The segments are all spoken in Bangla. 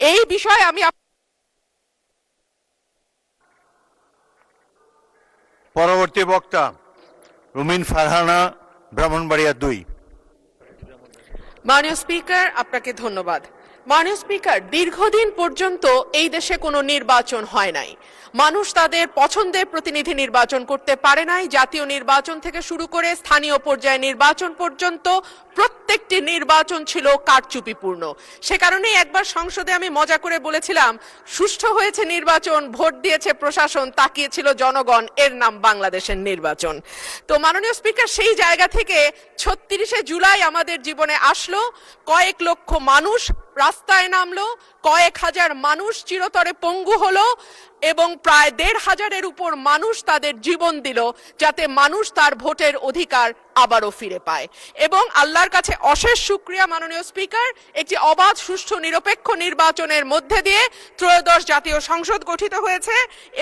এই বিষয়ে আমি পরবর্তী বক্তা রুমিন ফারহানা, ব্রাহ্মণবাড়িয়া 2। মাননীয় স্পিকার, আপনাকে ধন্যবাদ। মাননীয় স্পিকার, দীর্ঘদিন পর্যন্ত এই দেশে কোনো নির্বাচন হয় নাই। মানুষ তাদের পছন্দের প্রতিনিধি নির্বাচন করতে পারে নাই। জাতীয় নির্বাচন থেকে শুরু করে স্থানীয় পর্যায়ে নির্বাচন পর্যন্ত প্রত্যেকটি নির্বাচন ছিল কারচুপিপূর্ণ। সে কারণেই একবার সংসদে আমি মজা করে বলেছিলাম, সুষ্ঠু হয়েছে নির্বাচন, ভোট দিয়েছে প্রশাসন, তাকিয়েছিল জনগণ, এর নাম বাংলাদেশের নির্বাচন। তো মাননীয় স্পিকার, সেই জায়গা থেকে ৩৬শে জুলাই আমাদের জীবনে আসলো, কয়েক লক্ষ মানুষ রাস্তায় নামলো, কয়েক হাজার মানুষ চিরতরে পঙ্গু হলো এবং প্রায় ১৫০০-এর উপর মানুষ তাদের জীবন দিল যাতে মানুষ তার ভোটের অধিকার আবারও ফিরে পায়। এবং আল্লাহর কাছে অশেষ শুকরিয়া মাননীয় স্পিকার, একটি অবাধ, সুষ্ঠু, নিরপেক্ষ নির্বাচনের মধ্যে দিয়ে ত্রয়োদশ জাতীয় সংসদ গঠিত হয়েছে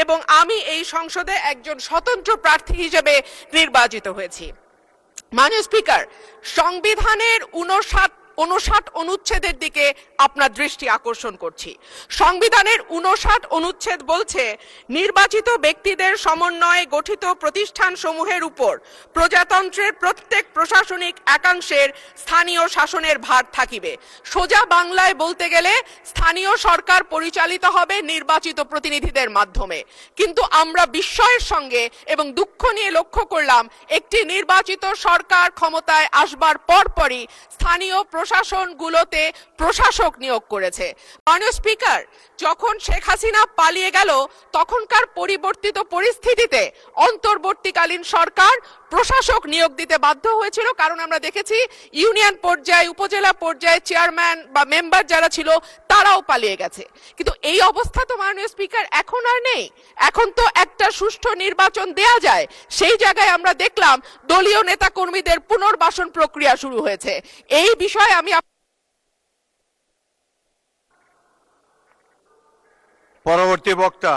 এবং আমি এই সংসদে একজন স্বতন্ত্র প্রার্থী হিসেবে নির্বাচিত হয়েছি। মাননীয় স্পিকার, সংবিধানের 59 অনুচ্ছেদের দিকে আপনার দৃষ্টি আকর্ষণ করছি। সংবিধানের 59 অনুচ্ছেদ বলছে, নির্বাচিত ব্যক্তিদের সমন্বয়ে গঠিত প্রতিষ্ঠান সমূহের উপর প্রজাতন্ত্রের প্রত্যেক প্রশাসনিক একাংশের স্থানীয় শাসনের ভার থাকিবে। সোজা বাংলায় বলতে গেলে স্থানীয় সরকার পরিচালিত হবে নির্বাচিত প্রতিনিধিদের মাধ্যমে। কিন্তু আমরা বিস্ময়ের সঙ্গে এবং দুঃখ নিয়ে লক্ষ্য করলাম, একটি নির্বাচিত সরকার ক্ষমতায় আসবার পরপরই স্থানীয় প্রশাসনগুলোতে প্রশাসক নিয়োগ করেছে। মাননীয় স্পিকার, যখন শেখ হাসিনা পালিয়ে গেল তখনকার পরিবর্তিত পরিস্থিতিতে অন্তর্বর্তীকালীন সরকার প্রশাসক নিয়োগ দিতে বাধ্য হয়েছিল, কারণ আমরা দেখেছি ইউনিয়ন পর্যায়ে, উপজেলা পর্যায়ে চেয়ারম্যান বা মেম্বার যারা ছিল তারাও পালিয়ে গেছে। কিন্তু এই অবস্থা তো মাননীয় স্পিকার এখন আর নেই। এখন তো একটা সুষ্ঠু নির্বাচন দেয়া যায়। সেই জায়গায় আমরা দেখলাম দলীয় নেতা কর্মীদের পুনর্বাসন প্রক্রিয়া শুরু হয়েছে। এই বিষয়ে আমি পরবর্তী বক্তা